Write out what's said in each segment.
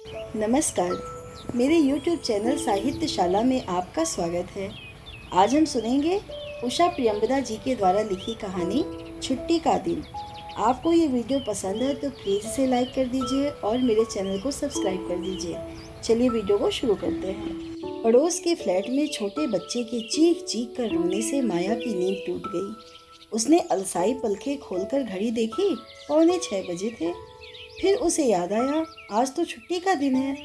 नमस्कार। मेरे YouTube channel साहित्यशाला में आपका स्वागत है। आज हम सुनेंगे उषा प्रियंवदा जी के द्वारा लिखी कहानी छुट्टी का दिन। आपको ये वीडियो पसंद है तो प्लीज़ इसे लाइक कर दीजिए और मेरे चैनल को सब्सक्राइब कर दीजिए। चलिए वीडियो को शुरू करते हैं। पड़ोस के फ्लैट में छोटे बच्चे के चीख चीख कर रोने से माया की नींद टूट गई। उसने अलसाई पलकें खोलकर घड़ी देखी, 5:45 बजे थे। फिर उसे याद आया, आज तो छुट्टी का दिन है।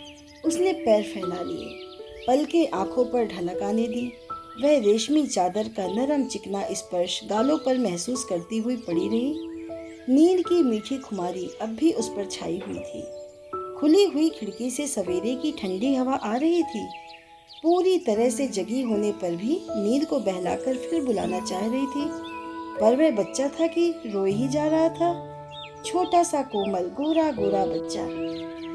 उसने पैर फैला लिए, पलकें आंखों पर ढलक आने दी। वह रेशमी चादर का नरम चिकना स्पर्श गालों पर महसूस करती हुई पड़ी रही। नींद की मीठी खुमारी अब भी उस पर छाई हुई थी। खुली हुई खिड़की से सवेरे की ठंडी हवा आ रही थी। पूरी तरह से जगी होने पर भी नींद को बहलाकर फिर बुलाना चाह रही थी, पर वह बच्चा था कि रोए ही जा रहा था। छोटा सा कोमल गोरा गोरा बच्चा,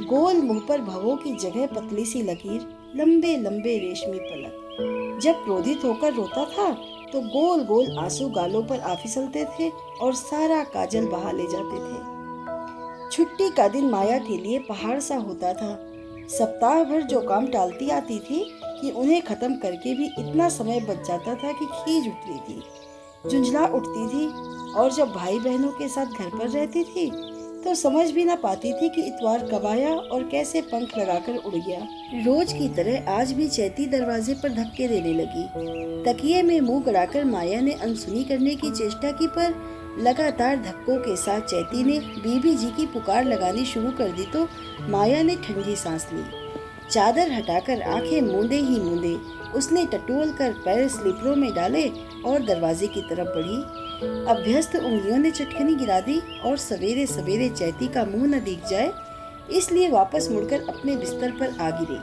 गोल मुंह पर भवों की जगह पतली सी लकीर, लंबे लंबे रेशमी पलक। जब क्रोधित होकर रोता था तो गोल गोल आंसू गालों पर आ फिसलते थे और सारा काजल बहा ले जाते थे। छुट्टी का दिन माया के लिए पहाड़ सा होता था। सप्ताह भर जो काम टालती आती थी कि उन्हें खत्म करके भी इतना समय बच जाता था कि खीज उठती थी, झुंझला उठती थी। और जब भाई बहनों के साथ घर पर रहती थी तो समझ भी ना पाती थी कि इतवार कब आया और कैसे पंख लगाकर उड़ गया। रोज की तरह आज भी चैती दरवाजे पर धक्के देने लगी। तकिए में मुंह गड़ाकर माया ने अनसुनी करने की चेष्टा की, पर लगातार धक्कों के साथ चैती ने बीबी जी की पुकार लगानी शुरू कर दी तो माया ने ठंडी सांस ली। चादर हटाकर आंखें मूंदे ही मूंदे उसने टटोल कर पैर स्लीपरों में डाले और दरवाजे की तरफ बढ़ी। अभ्यस्त उंगलियों ने चटकनी गिरा दी और सवेरे सवेरे चैती का मुंह न दिख जाए इसलिए वापस मुड़कर अपने बिस्तर पर आ गिरी।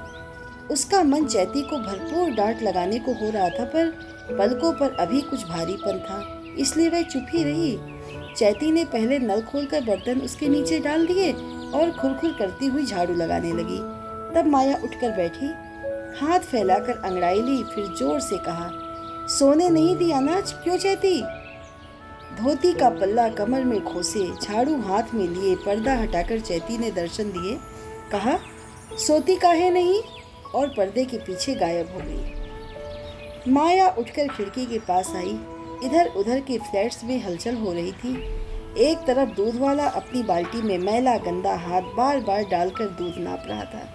उसका मन चैती को भरपूर डांट लगाने को हो रहा था, पर पलकों पर अभी कुछ भारीपन था, इसलिए वह चुप ही रही। चैती ने पहले नल खोलकर बर्तन उसके नीचे डाल दिए और खुरखुर करती हुई झाड़ू लगाने लगी। तब माया उठकर बैठी, हाथ फैलाकर अंगड़ाई ली, फिर जोर से कहा, सोने नहीं दिया ना आज, क्यों चैती? धोती का पल्ला कमर में खोसे, झाड़ू हाथ में लिए पर्दा हटाकर चैती ने दर्शन दिए। कहा, सोती काहे नहीं? और पर्दे के पीछे गायब हो गई। माया उठकर खिड़की के पास आई। इधर उधर के फ्लैट्स में हलचल हो रही थी। एक तरफ दूध वाला अपनी बाल्टी में मैला गंदा हाथ बार बार डालकर दूध नाप रहा था।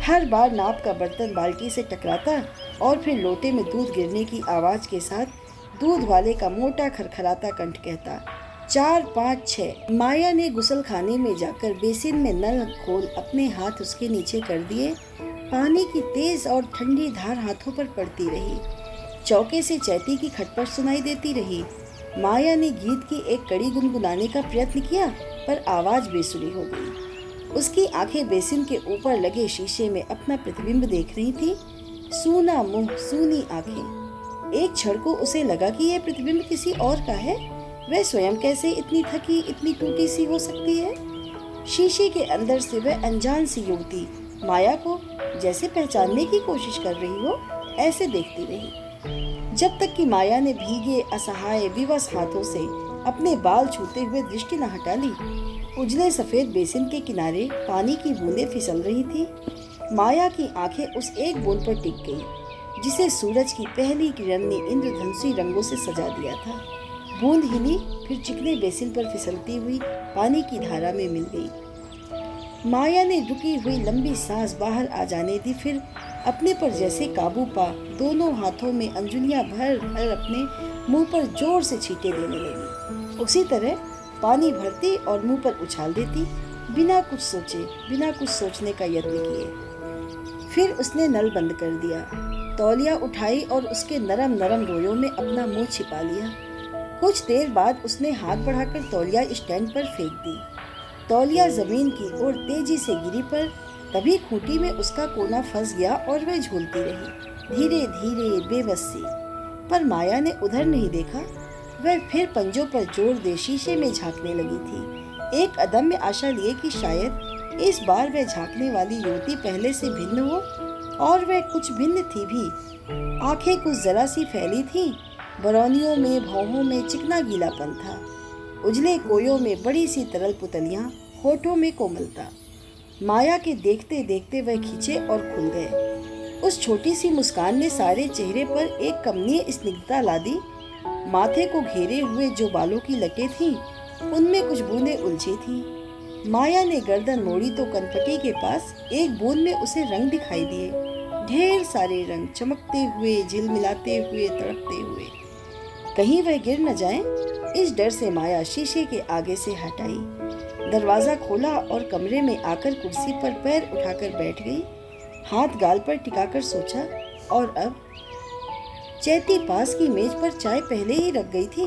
हर बार नाप का बर्तन बाल्टी से टकराता और फिर लोटे में दूध गिरने की आवाज के साथ दूध वाले का मोटा खरखराता कंठ कहता, 4, 5, 6। माया ने गुसल खाने में जाकर बेसिन में नल खोल अपने हाथ उसके नीचे कर दिए। पानी की तेज और ठंडी धार हाथों पर पड़ती रही। चौके से चैती की खटपट सुनाई देती रही। माया ने गीत की एक कड़ी गुनगुनाने का प्रयत्न किया, पर आवाज बेसुरी हो गई। उसकी आंखें बेसिन के ऊपर लगे शीशे में अपना प्रतिबिंब देख रही थी। सूना मुंह, सूनी आंखें। एक क्षण को उसे लगा कि यह प्रतिबिंब किसी और का है। वह स्वयं कैसे इतनी थकी, इतनी टूटी सी हो सकती है? शीशे के अंदर से वह अनजान सी युवती माया को जैसे पहचानने की कोशिश कर रही हो, ऐसे देखती रही, जब तक कि माया ने भीगे असहाय विवश हाथों से अपने बाल छूते हुए दृष्टि न हटा ली। उजले सफेद बेसिन के किनारे पानी की बूंदें फिसल रही थी। माया की आंखें उस एक बूंद पर टिक गई जिसे सूरज की पहली किरण ने इंद्रधनुषी रंगों से सजा दिया था। बूंद हिली, फिर चिकने बेसिन पर फिसलती हुई पानी की धारा में मिल गई। माया ने रुकी हुई लंबी सांस बाहर आ जाने दी, फिर अपने पर जैसे काबू पा दोनों हाथों में अंजुलियां भर भर अपने मुंह पर जोर से छींटे देने लगी। उसी तरह पानी भरती और मुंह पर उछाल देती, बिना कुछ सोचे, बिना कुछ सोचने का यत्न किए। फिर उसने नल बंद कर दिया, तौलिया उठाई और उसके नरम नरम रोयों में अपना मुंह छिपा लिया। कुछ देर बाद उसने हाथ बढ़ाकर तौलिया स्टैंड पर फेंक दी। तौलिया जमीन की ओर तेजी से गिरी, पर तभी खूंटी में उसका कोना फंस गया और वह झूलती रही, धीरे धीरे बेबस सी। पर माया ने उधर नहीं देखा। वह फिर पंजों पर जोर दे शीशे में झांकने लगी थी, एक अदम्य आशा लिए कि शायद इस बार वह झांकने वाली युवती पहले से भिन्न हो। और वह कुछ भिन्न थी भी। आंखें कुछ जरा सी फैली थीं, बरौनियों में भौहों में चिकना गीलापन था, उजले कोयों में बड़ी सी तरल पुतलियां, होठों में कोमलता। माया के देखते देखते वह खिंचे और खुल गए। उस छोटी सी मुस्कान ने सारे चेहरे पर एक कमनीय स्निग्धता ला दी। माथे को घेरे हुए जो बालों की लटें थीं, उनमें कुछ बूंदें उलझी थीं। माया ने गर्दन मोड़ी तो कनपटी के पास एक बूंद में उसे रंग दिखाई दिए, ढेर सारे रंग, चमकते हुए, झिलमिलाते हुए, तड़पते हुए। कहीं वह गिर न जाए, इस डर से माया शीशे के आगे से हट आई। दरवाजा खोला और कमरे में आकर कुर्सी पर पैर उठाकर बैठ गई। हाथ गाल पर टिकाकर सोचा, और अब? चैती पास की मेज पर चाय पहले ही रख गई थी।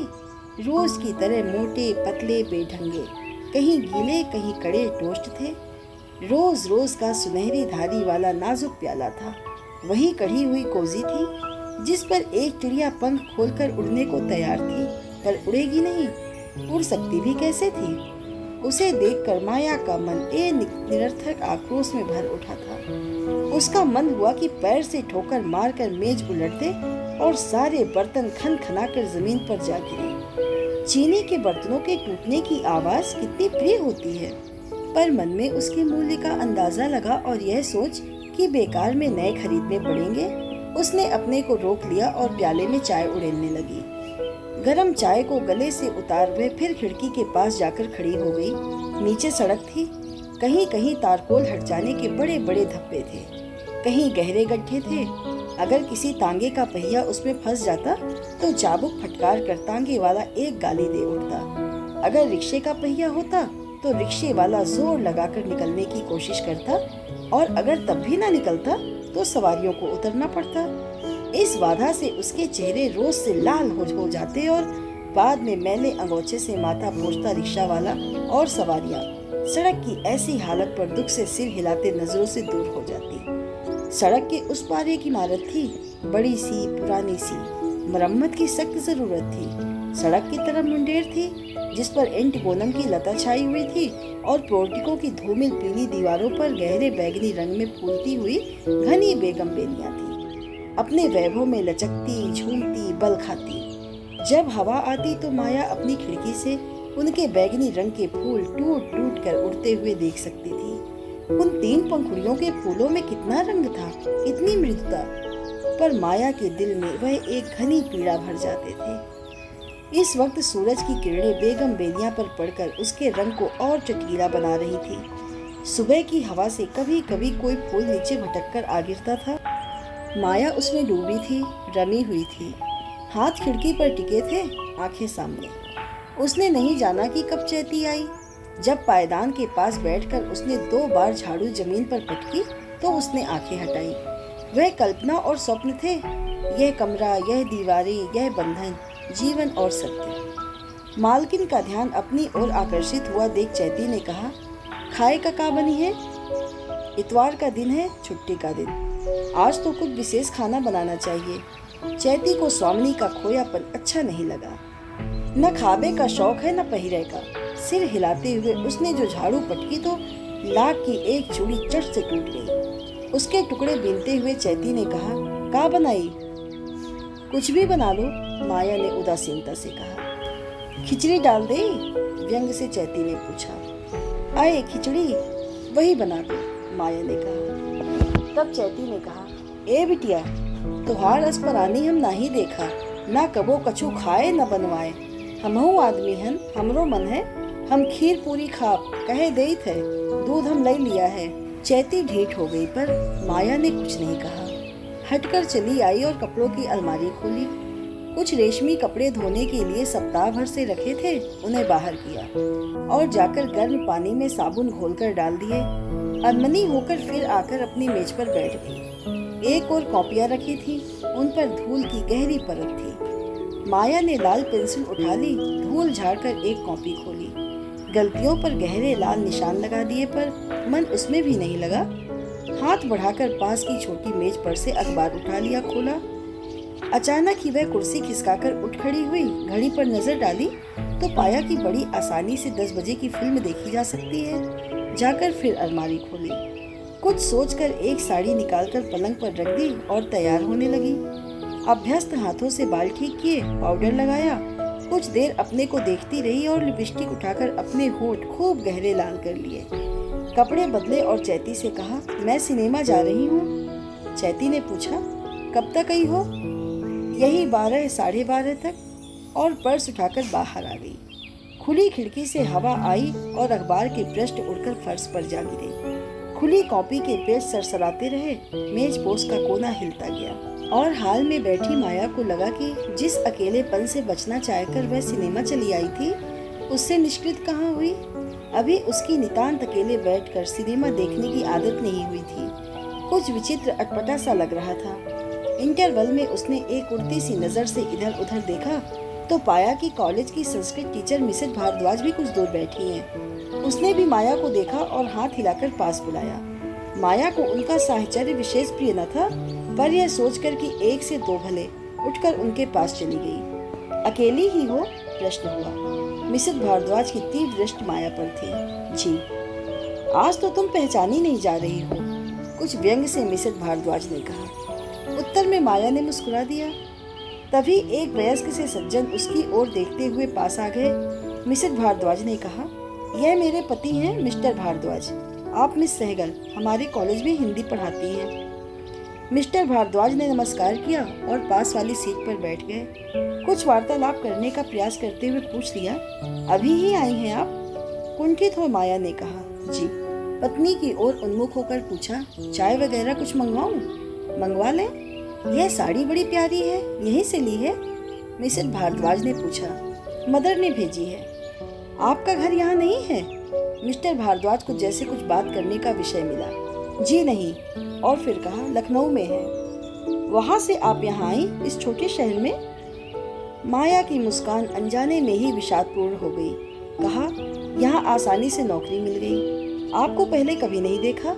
रोज की तरह मोटे पतले बेढंगे, कहीं गीले कहीं कड़े टोस्ट थे। रोज रोज का सुनहरी धारी वाला नाजुक प्याला था। वही कढ़ी हुई कोजी थी जिस पर एक चिड़िया पंख खोलकर उड़ने को तैयार थी, पर उड़ेगी नहीं, उड़ सकती भी कैसे थी। उसे देखकर माया का मन निरर्थक आक्रोश में भर उठा था। उसका मन हुआ कि पैर से ठोकर मारकर मेज उलट दे और सारे बर्तन खन खनाकर जमीन पर जा गिरे। चीनी के बर्तनों के टूटने की आवाज कितनी प्रिय होती है, पर मन में उसके मूल्य का अंदाजा लगा और यह सोच कि बेकार में नए खरीदने पड़ेंगे, उसने अपने को रोक लिया और प्याले में चाय उड़ेलने लगी। गरम चाय को गले से उतार वह फिर खिड़की के पास जाकर खड़ी हो गई। नीचे सड़क थी, कहीं कहीं तारकोल हट जाने के बड़े बड़े धब्बे थे, कहीं गहरे गड्ढे थे। अगर किसी तांगे का पहिया उसमें फंस जाता तो चाबुक फटकार कर तांगे वाला एक गाली दे उठता। अगर रिक्शे का पहिया होता तो रिक्शे वाला जोर लगाकर निकलने की कोशिश करता, और अगर तब भी ना निकलता तो सवारियों को उतरना पड़ता। इस बाधा से उसके चेहरे रोज से लाल हो जाते और बाद में मैले अंगोछे से माथा पोंछता रिक्शा वाला और सवारियां सड़क की ऐसी हालत पर दुख से सिर हिलाते नजरों से दूर हो जाती। सड़क के उस पार एक इमारत थी, बड़ी सी, पुरानी सी, मरम्मत की सख्त जरूरत थी। सड़क की तरफ मुंडेर थी जिस पर एंट गोलम की लता छाई हुई थी और पोर्टिको की धूमिल पीली दीवारों पर गहरे बैगनी रंग में फूलती हुई घनी बेगम बेलियां थी, अपने वैभव में लचकती, झूमती, बल खाती। जब हवा आती तो माया अपनी खिड़की से उनके बैगनी रंग के फूल टूट टूट कर उड़ते हुए देख सकती थी। उन 3 पंखुड़ियों के फूलों में कितना रंग था, कितनी मृदुता, पर माया के दिल में वह एक घनी पीड़ा भर जाते थे। इस वक्त सूरज की किरणें बेगम बेलियां पर पड़कर उसके रंग को और चटकीला बना रही थी। सुबह की हवा से कभी कभी कोई फूल नीचे भटक कर आ गिरता था। माया उसमें डूबी थी, रमी हुई थी। हाथ खिड़की पर टिके थे, आंखें सामने। उसने नहीं जाना कि कब चैती आई। जब पायदान के पास बैठकर उसने 2 बार झाड़ू जमीन पर पटकी तो उसने आंखें हटाई। वह कल्पना और स्वप्न थे, यह कमरा, यह दीवारें, यह बंधन, जीवन और सत्य। मालकिन का ध्यान अपनी ओर आकर्षित हुआ देख चैती ने कहा, खाए का बनी है? इतवार का दिन है, छुट्टी का दिन, आज तो कुछ विशेष खाना बनाना चाहिए। चैती को स्वामिनी का खोयापन अच्छा नहीं लगा। न खाबे का शौक है न पहिरे का। सिर हिलाते हुए उसने जो झाड़ू पटकी तो लाख की एक चूड़ी चट से टूट गई। उसके टुकड़े बीनते हुए चैती ने कहा, का बनाई? कुछ भी बना लो, माया ने उदासीनता से कहा। खिचड़ी डाल दे? व्यंग से चैती ने पूछा। आए खिचड़ी, वही बना दो, माया ने कहा। तब चैती ने कहा, ए बिटिया, तुहार अस्परानी हम नहीं देखा, ना कबो कछु खाए न बनवाए। हमहू आदमी हन, हमरो मन है, हम खीर पूरी खाप कहे दे थे, दूध हम ले लिया है। चैती ढीठ हो गई, पर माया ने कुछ नहीं कहा। हटकर चली आई और कपड़ों की अलमारी खोली। कुछ रेशमी कपड़े धोने के लिए सप्ताह भर से रखे थे, उन्हें बाहर किया और जाकर गर्म पानी में साबुन घोलकर डाल दिए। अनमनी होकर फिर आकर अपनी मेज पर बैठ गई। एक और कॉपियां रखी थी, उन पर धूल की गहरी परत थी। माया ने लाल पेंसिल उठा ली, धूल झाड़कर एक कॉपी खोली। गलतियों पर गहरे लाल निशान लगा दिए, पर मन उसमें भी नहीं लगा। हाथ बढ़ाकर पास की छोटी मेज पर से अखबार उठा लिया, खोला। अचानक ही वह कुर्सी खिसकाकर उठ खड़ी हुई, घड़ी पर नजर डाली तो पाया कि बड़ी आसानी से 10 बजे की फिल्म देखी जा सकती है। जाकर फिर अलमारी खोली, कुछ सोचकर एक साड़ी निकालकर पलंग पर रख दी और तैयार होने लगी। अभ्यस्त हाथों से बाल ठीक किए, पाउडर लगाया, कुछ देर अपने को देखती रही और लिपस्टिक उठाकर अपने होंठ खूब गहरे लाल कर लिए। कपड़े बदले और चैती से कहा, मैं सिनेमा जा रही हूँ। चैती ने पूछा, कब तक आई हो? यही 12 साढ़े 12 तक। और पर्स उठाकर बाहर आ गई। खुली खिड़की से हवा आई और अखबार के पृष्ठ उड़कर फर्श पर जा गिरे। खुली कॉपी के पेज सरसराते रहे। मेज पोस्ट का कोना हिलता गया और हाल में बैठी माया को लगा कि जिस अकेलेपन से बचना चाहकर वह सिनेमा चली आई थी, उससे निष्कृत कहाँ हुई। अभी उसकी नितांत अकेले बैठकर सिनेमा देखने की आदत नहीं हुई थी। कुछ विचित्र अटपटा सा लग रहा था। इंटरवल में उसने एक उड़ती सी नजर से इधर उधर देखा तो पाया कि कॉलेज की संस्कृत टीचर मिसेस भारद्वाज भी कुछ दूर बैठी हैं। उसने भी माया को देखा और हाथ हिलाकर पास बुलाया। माया को उनका साहचर्य विशेष प्रिय न था, पर यह सोचकर कि एक से दो भले, उठकर उनके पास चली गई। अकेली ही हो? प्रश्न हुआ। मिसेस भारद्वाज की तीव्र दृष्टि माया पर थी। जी। आज तो तुम पहचानी नहीं जा रही हो, कुछ व्यंग से मिसेस भारद्वाज ने कहा। उत्तर में माया ने मुस्कुरा दिया। तभी एक वयस्क से सज्जन उसकी ओर देखते हुए पास आ गए। मिसेस भारद्वाज ने कहा, यह मेरे पति हैं मिस्टर भारद्वाज। आप मिस सहगल हमारे कॉलेज में हिंदी पढ़ाती हैं। मिस्टर भारद्वाज ने नमस्कार किया और पास वाली सीट पर बैठ गए। कुछ वार्तालाप करने का प्रयास करते हुए पूछ लिया, अभी ही आई हैं आप? कुंठित हो माया ने कहा, जी। पत्नी की ओर उन्मुख होकर पूछा, चाय वगैरह कुछ मंगवाऊं? मंगवा लें। यह साड़ी बड़ी प्यारी है, यहीं से ली है? मिसेस भारद्वाज ने पूछा। मदर ने भेजी है। आपका घर यहाँ नहीं है? मिस्टर भारद्वाज को जैसे कुछ बात करने का विषय मिला। जी नहीं। और फिर कहा, लखनऊ में है। वहाँ से आप यहाँ आई इस छोटे शहर में? माया की मुस्कान अनजाने में ही विषादपूर्ण हो गई। कहा, यहाँ आसानी से नौकरी मिल गई। आपको पहले कभी नहीं देखा?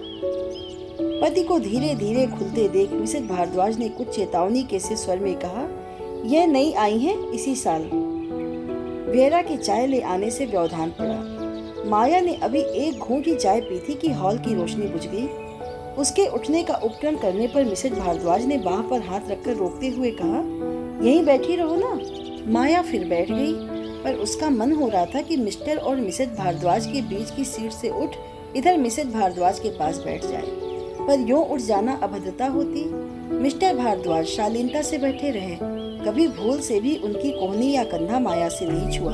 पति को धीरे धीरे खुलते देख मिसेस भारद्वाज ने कुछ चेतावनी के से स्वर में कहा, यह नई आई हैं इसी साल। वेरा की चाय ले आने से व्यवधान पड़ा। माया ने अभी एक घूंट ही चाय पी थी कि हॉल की रोशनी बुझ गई। उसके उठने का उपक्रम करने पर मिसेस भारद्वाज ने बाह पर हाथ रखकर रोकते हुए कहा, यहीं बैठी रहो ना। माया फिर बैठ गई, पर उसका मन हो रहा था कि मिस्टर और मिसेस भारद्वाज के बीच की सीट से उठ इधर मिसेस भारद्वाज के पास बैठ जाए, पर यूं उठ जाना अभद्रता होती। मिस्टर भारद्वाज शालीनता से बैठे रहे। कभी भूल से भी उनकी कोहनी या कंधा माया से नहीं छुआ,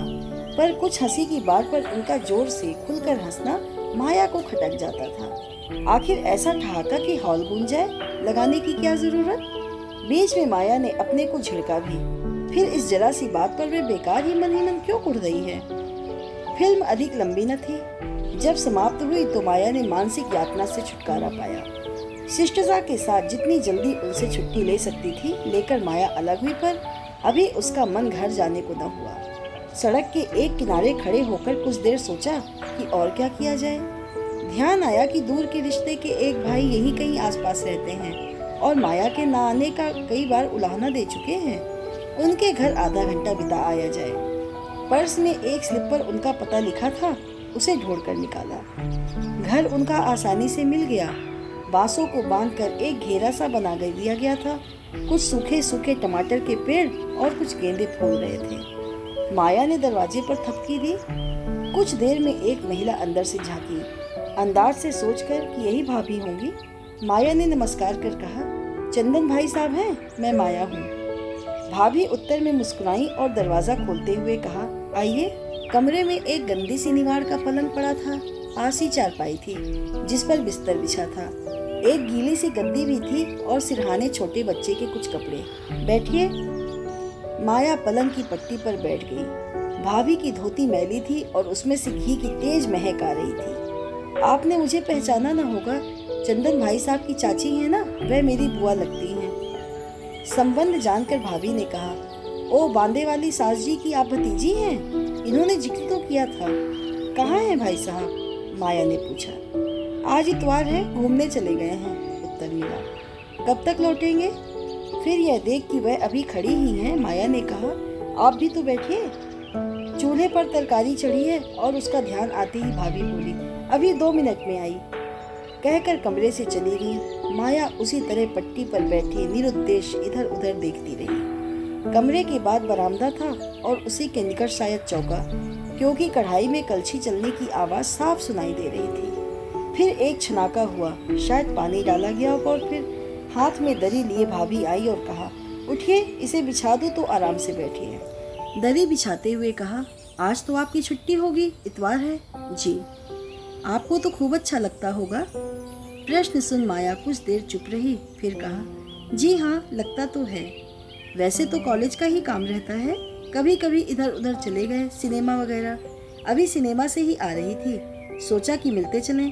पर कुछ हंसी की बात पर उनका जोर से खुलकर हंसना माया को खटक जाता था। आखिर ऐसा ठहाका कि हॉल गूंज जाए, लगाने की क्या जरूरत? बीच में माया ने अपने को झिड़का भी। फिर इस जरा सी बात पर वे बेकार ही मन क्यों कुढ़ रही है? फिल्म अधिक लंबी न थी। जब समाप्त हुई तो माया ने मानसिक यातना से छुटकारा पाया। शिष्टता के साथ जितनी जल्दी उनसे छुट्टी ले सकती थी लेकर माया अलग हुई, पर अभी उसका मन घर जाने को न हुआ। सड़क के एक किनारे खड़े होकर कुछ देर सोचा कि और क्या किया जाए। ध्यान आया कि दूर के रिश्ते के एक भाई यहीं कहीं आसपास रहते हैं और माया के न आने का कई बार उलाहना दे चुके हैं। उनके घर आधा घंटा बिता आया जाए। पर्स में एक स्लिप पर उनका पता लिखा था, उसे ढूंढकर निकाला। घर उनका आसानी से मिल गया। बांसों को बांधकर एक घेरा सा बना दिया गया था। कुछ सूखे सूखे टमाटर के पेड़ और कुछ गेंदे फूल रहे थे। माया ने दरवाजे पर थपकी दी। कुछ देर में एक महिला अंदर से झांकी। अंदाज से सोचकर कि यही भाभी होंगी, माया ने नमस्कार कर कहा, चंदन भाई साहब हैं, मैं माया हूँ। भाभी उत्तर में मुस्कुराई और दरवाजा खोलते हुए कहा, आइए। कमरे में एक गंदी सी निगाड़ का पलंग पड़ा था। आसी चारपाई थी जिस पर बिस्तर बिछा था। एक गीली सी गद्दी भी थी और सिरहाने छोटे बच्चे के कुछ कपड़े। बैठिए। माया पलंग की पट्टी पर बैठ गई। भाभी की धोती मैली थी और उसमें से घी की तेज महक आ रही थी। आपने मुझे पहचाना ना होगा, चंदन भाई साहब की चाची है ना, वह मेरी बुआ लगती हैं। संबंध जानकर भाभी ने कहा, ओ बांदे वाली सास जी की आप भतीजी हैं? इन्होंने जिक्र तो किया था। कहाँ हैं भाई साहब? माया ने पूछा। आज इतवार है, घूमने चले गए हैं, उत्तर मिला। कब तक लौटेंगे? फिर यह देख कि वह अभी खड़ी ही हैं, माया ने कहा, आप भी तो बैठिए। चूल्हे पर तरकारी चढ़ी है और उसका ध्यान आते ही भाभी बोली, अभी 2 मिनट में आई। कहकर कमरे से चली गई। माया उसी तरह पट्टी पर बैठी निरुद्देश इधर उधर देखती रही। कमरे के बाद बरामदा था और उसी के निकट शायद चौका, क्योंकि कढ़ाई में कलछी चलने की आवाज साफ सुनाई दे रही थी। फिर एक छनाका हुआ, शायद पानी डाला गया होगा और फिर हाथ में दरी लिए भाभी आई और कहा, उठिए, इसे बिछा दो तो आराम से बैठिए। दरी बिछाते हुए कहा, आज तो आपकी छुट्टी होगी, इतवार है। जी। आपको तो खूब अच्छा लगता होगा। प्रश्न सुन माया कुछ देर चुप रही, फिर कहा, जी हाँ, लगता तो है। वैसे तो कॉलेज का ही काम रहता है, कभी कभी इधर उधर चले गए, सिनेमा वगैरह। अभी सिनेमा से ही आ रही थी, सोचा कि मिलते चलें।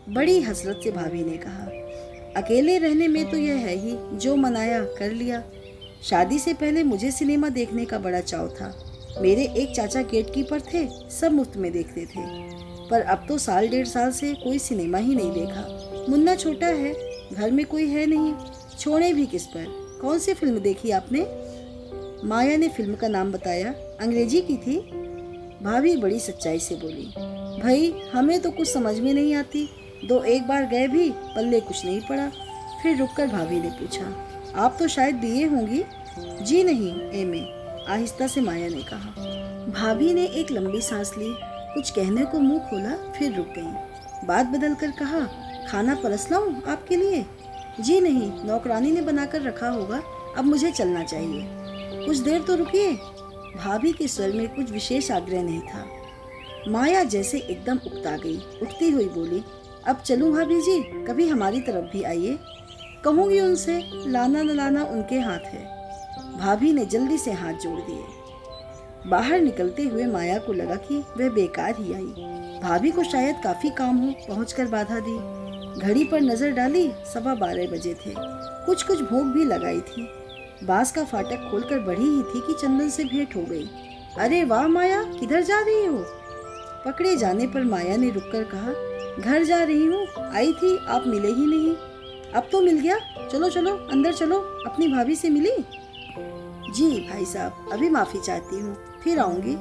बड़ी हसरत से भाभी ने कहा, अकेले रहने में तो यह है ही, जो मनाया कर लिया। शादी से पहले मुझे सिनेमा देखने का बड़ा चाव था। मेरे एक चाचा गेटकीपर थे, सब मुफ्त में देखते थे। पर अब तो साल डेढ़ साल से कोई सिनेमा ही नहीं देखा। मुन्ना छोटा है, घर में कोई है नहीं, छोड़े भी किस पर। कौन सी फिल्म देखी आपने? माया ने फिल्म का नाम बताया। अंग्रेजी की थी। भाभी बड़ी सच्चाई से बोली, भाई हमें तो कुछ समझ में नहीं आती, दो एक बार गए भी, पल्ले कुछ नहीं पड़ा। फिर रुककर भाभी ने पूछा, आप तो शायद बीए होंगी? जी नहीं, एमए, आहिस्ता से माया ने कहा। भाभी ने एक लंबी सांस ली, कुछ कहने को मुंह खोला, फिर रुक गई। बात बदल कर कहा, खाना परस लाऊं आपके लिए? जी नहीं, नौकरानी ने बनाकर रखा होगा, अब मुझे चलना चाहिए। कुछ देर तो रुकिए। भाभी के स्वर में कुछ विशेष आग्रह नहीं था। माया जैसे एकदम उकता गई, उठती हुई बोली, अब चलूं भाभी जी, कभी हमारी तरफ भी आइए। कहूंगी उनसे, लाना न लाना उनके हाथ है। भाभी ने जल्दी से हाथ जोड़ दिए। बाहर निकलते हुए माया को लगा कि वह बेकार ही आई। भाभी को शायद काफी काम हो, पहुंचकर बाधा दी। घड़ी पर नजर डाली, 12:15 बजे थे। कुछ कुछ भूख भी लगाई थी। बांस का फाटक खोलकर बढ़ी ही थी कि चंदन से भेंट हो गई। अरे वाह माया, किधर जा रही हो? पकड़े जाने पर माया ने रुककर कहा, घर जा रही हूँ, आई थी, आप मिले ही नहीं। अब तो मिल गया, चलो चलो अंदर चलो। अपनी भाभी से मिली? जी भाई साहब, अभी माफी चाहती हूँ, फिर आऊंगी।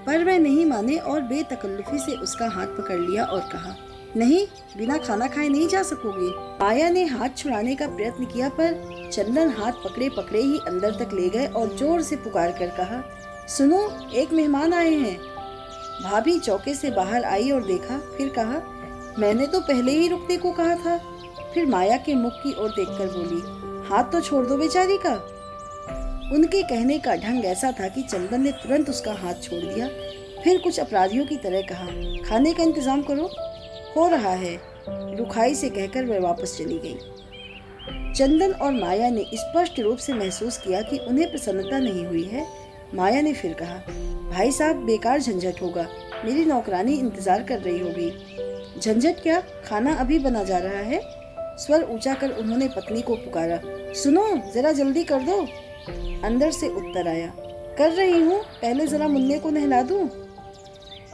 पर वह नहीं माने और बेतकल्लुफी से उसका हाथ पकड़ लिया और कहा, नहीं, बिना खाना खाए नहीं जा सकोगे। माया ने हाथ छुड़ाने का प्रयत्न किया, पर चंदन हाथ पकड़े पकड़े ही अंदर तक ले गए और जोर से पुकार कर कहा, सुनो, एक मेहमान आए हैं। भाभी चौके से बाहर आई और देखा, फिर कहा, मैंने तो पहले ही रुकने को कहा था। फिर माया के मुख की ओर देखकर बोली, हाथ तो छोड़ दो बेचारी का। उनके कहने का ढंग ऐसा था कि चंदन ने तुरंत उसका हाथ छोड़ दिया। फिर कुछ अपराधियों की तरह कहा, खाने का इंतजाम करो, हो रहा है। रुखाई से कहकर वह वापस चली गई। चंदन और माया ने स्पष्ट रूप से महसूस किया कि उन्हें प्रसन्नता नहीं हुई है। माया ने फिर कहा, भाई साहब, बेकार झंझट होगा, मेरी नौकरानी इंतजार कर रही होगी। झंझट क्या, खाना अभी बना जा रहा है। स्वर ऊंचा कर उन्होंने पत्नी को पुकारा, सुनो, जरा जल्दी कर दो। अंदर से उत्तर आया, कर रही हूँ, पहले जरा मुन्ने को नहला दूं।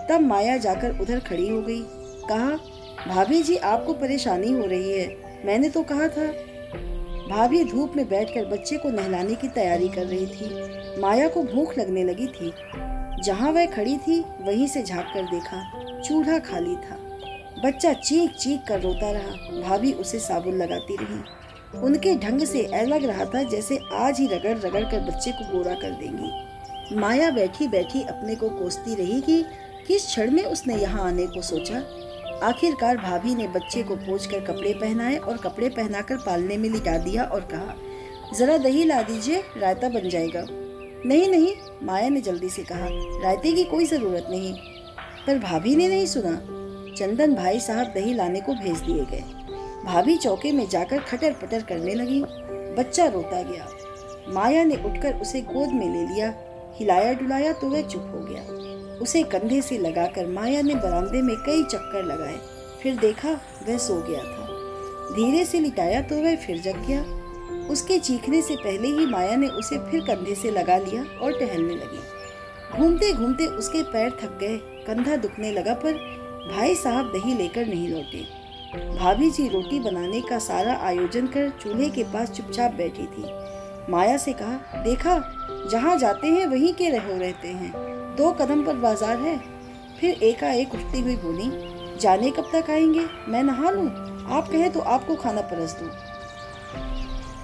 तब माया जाकर उधर खड़ी हो गई। कहा, भाभी जी, आपको परेशानी हो रही है, मैंने तो कहा था। भाभी धूप में बैठकर बच्चे को नहलाने की तैयारी कर रही थी। माया को भूख लगने लगी थी। जहाँ वह खड़ी थी वहीं से झाँक कर देखा, चूल्हा खाली था। बच्चा चीख चीख कर रोता रहा। भाभी उसे साबुन लगाती रही। उनके ढंग से ऐसा लग रहा था जैसे आज ही रगड़ रगड़ कर बच्चे को गोरा कर देंगी। माया बैठी बैठी अपने को कोसती रही कि किस क्षण में उसने यहाँ आने को सोचा। आखिरकार भाभी ने बच्चे को पोंछकर कपड़े पहनाए और कपड़े पहनाकर पालने में लिटा दिया और कहा, जरा दही ला दीजिए, रायता बन जाएगा। नहीं नहीं, माया ने जल्दी से कहा, रायते की कोई जरूरत नहीं। पर भाभी ने नहीं सुना। चंदन भाई साहब दही लाने को भेज दिए गए। भाभी चौके में जाकर खटर पटर करने लगी। बच्चा रोता गया। माया ने उठकर उसे गोद में ले लिया। हिलाया डुलाया तो वह चुप हो गया। उसे कंधे से लगाकर माया ने बरामदे में कई चक्कर लगाए। फिर देखा वह सो गया था। धीरे से लिटाया तो वह फिर जग गया। उसके चीखने से पहले ही माया ने उसे फिर कंधे से लगा लिया और टहलने लगी। घूमते घूमते उसके पैर थक गए, कंधा दुखने लगा, पर भाई साहब दही लेकर नहीं लौटे। भाभी जी रोटी बनाने का सारा आयोजन कर चूल्हे के पास चुपचाप बैठी थी। माया से कहा, देखा, जहाँ जाते हैं वहीं के रहते हैं, 2 कदम पर बाजार है। फिर एकाएक उठती हुई बोली, जाने कब तक आएंगे? मैं नहा लूं? आप कहें तो आपको खाना परस दूं।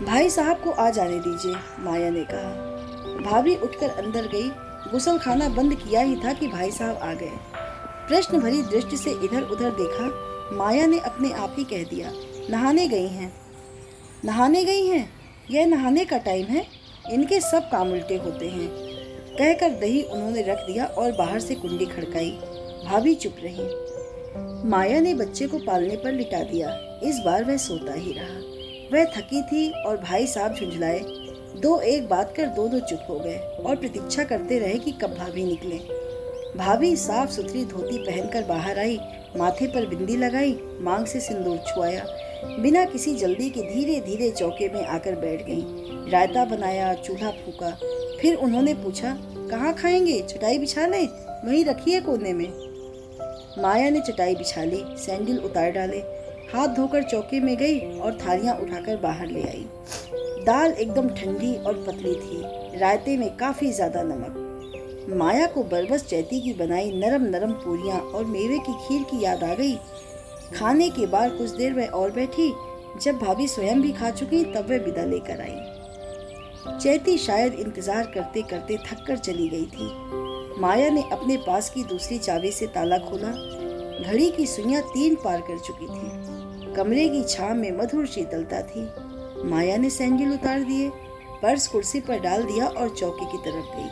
भाई साहब को आ जाने दीजिए, माया ने कहा। भाभी उठकर अंदर गई। गुसल खाना बंद किया ही था कि भाई साहब आ गए। प्रश्न भरी दृष्टि से इधर उधर देखा माया ने अपने आप ही कह दिया, नहाने गई हैं। नहाने गई हैं? यह नहाने का टाइम है? इनके सब काम उल्टे होते हैं। कहकर दही उन्होंने रख दिया और बाहर से कुंडी खड़काई। भाभी चुप रही। माया ने बच्चे को पालने पर लिटा दिया। इस बार वह सोता ही रहा। वह थकी थी और भाई साहब झुंझलाए। दो एक बात कर दोनों चुप हो गए और प्रतीक्षा करते रहे कि कब भाभी निकले। भाभी साफ सुथरी धोती पहनकर बाहर आई, माथे पर बिंदी लगाई, मांग से सिंदूर छुआया, बिना किसी जल्दी के धीरे धीरे चौके में आकर बैठ गईं। रायता बनाया, चूल्हा फूका। फिर उन्होंने पूछा, कहाँ खाएंगे? चटाई बिछा लें? वहीं रखिए कोने में। माया ने चटाई बिछा ली, सैंडल उतार डाले, हाथ धोकर चौके में गई और थालियां उठाकर बाहर ले आई। दाल एकदम ठंडी और पतली थी, रायते में काफी ज्यादा नमक। माया को बरबस चैती की बनाई नरम नरम पूरियां और मेवे की खीर की याद आ गई। खाने के बाद कुछ देर वह और बैठी। जब भाभी स्वयं भी खा चुकी तब वह विदा लेकर आई। चैती शायद इंतजार करते करते थक कर चली गई थी। माया ने अपने पास की दूसरी चाबी से ताला खोला। घड़ी की सुइयां 3 पार कर चुकी थी। कमरे की छांव में मधुर शीतलता थी। माया ने सैंडल उतार दिए, पर्स कुर्सी पर डाल दिया और चौकी की तरफ गई।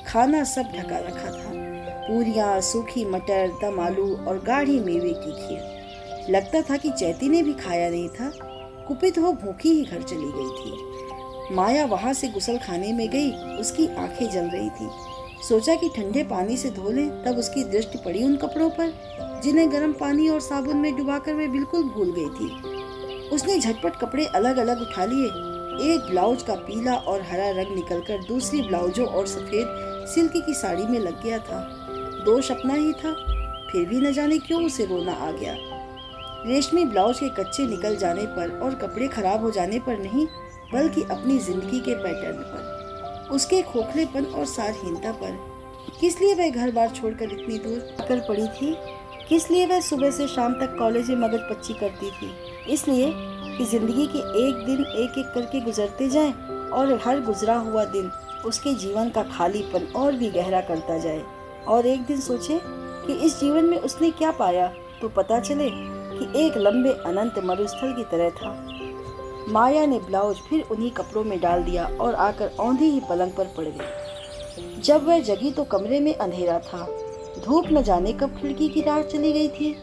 खाना सब ढका रखा था, पूरियां, सूखी मटर, दम आलू और गाढ़ी मेवे की खीर। लगता था कि चैती ने भी खाया नहीं था। कुपित हो भूखी ही घर चली गई थी। माया वहां से गुसल खाने में गई। उसकी आंखें जल रही थी। सोचा कि ठंडे पानी से धो लें, तब उसकी दृष्टि पड़ी उन कपड़ों पर जिन्हें गर्म पानी और साबुन में डुबाकर वे बिल्कुल भूल गई थी। उसने झटपट कपड़े अलग अलग उठा लिए। एक ब्लाउज का पीला और हरा रंग निकलकर दूसरी ब्लाउजों और सफेद सिल्क की साड़ी में लग गया था। दोष अपना ही था, फिर भी न जाने क्यों उसे रोना आ गया। रेशमी ब्लाउज के कच्चे निकल जाने पर और कपड़े खराब हो जाने पर नहीं, बल्कि अपनी जिंदगी के पैटर्न पर, उसके खोखलेपन और सारहीनता पर। किस लिए वह घर बार छोड़कर इतनी दूर आकर पड़ी थी? किस लिए वह सुबह से शाम तक कॉलेज में मगज पच्ची करती थी? इसलिए कि जिंदगी के एक दिन एक एक करके गुजरते जाएं और हर गुजरा हुआ दिन उसके जीवन का खालीपन और भी गहरा करता जाए। और एक दिन सोचे कि इस जीवन में उसने क्या पाया, तो पता चले कि एक लंबे अनंत मरुस्थल की तरह था। माया ने ब्लाउज फिर उन्हीं कपड़ों में डाल दिया और आकर औंधी ही पलंग पर पड़ गई। जब वह जगी तो कमरे में अंधेरा था। धूप न जाने कब खिड़की की राह चली गई थी।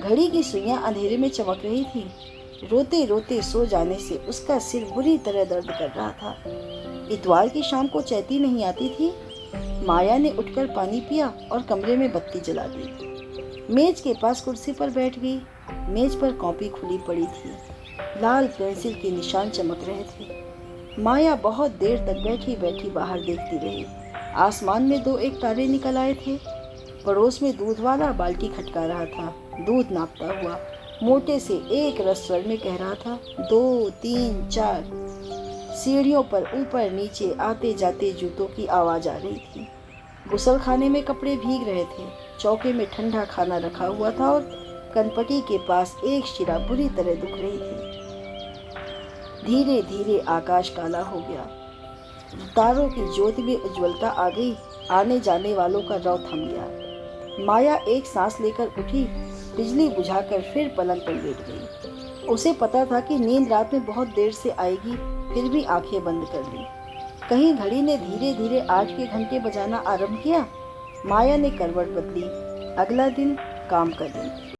घड़ी की सुइयां अंधेरे में चमक रही थी। रोते रोते सो जाने से उसका सिर बुरी तरह दर्द कर रहा था। इतवार की शाम को चैती नहीं आती थी। माया ने उठकर पानी पिया और कमरे में बत्ती जला दी। मेज के पास कुर्सी पर बैठ गई। मेज पर कॉपी खुली पड़ी थी। लाल पेंसिल के निशान चमक रहे थे। माया बहुत देर तक बैठी बैठी बाहर देखती रही। आसमान में 2-1 तारे निकल आए थे। पड़ोस में दूध वाला बाल्टी खटका रहा था। दूध नापता हुआ मोटे से एक रस स्वर में कह रहा था, 2, 3, 4। सीढ़ियों पर ऊपर नीचे आते जाते जूतों की आवाज आ रही थी। गुसल खाने में कपड़े भीग रहे थे। चौके में ठंडा खाना रखा हुआ था और कनपटी के पास एक शिरा बुरी तरह दुख रही थी। धीरे धीरे आकाश काला हो गया। तारों की ज्योति में उज्ज्वलता आ गई। आने जाने वालों का रौ थम गया। माया एक सांस लेकर उठी, बिजली बुझाकर फिर पलंग पर लेट गई। उसे पता था कि नींद रात में बहुत देर से आएगी, फिर भी आंखें बंद कर ली। कहीं घड़ी ने धीरे धीरे 8 के घंटे बजाना आरंभ किया। माया ने करवट बदली। अगला दिन काम का दिन।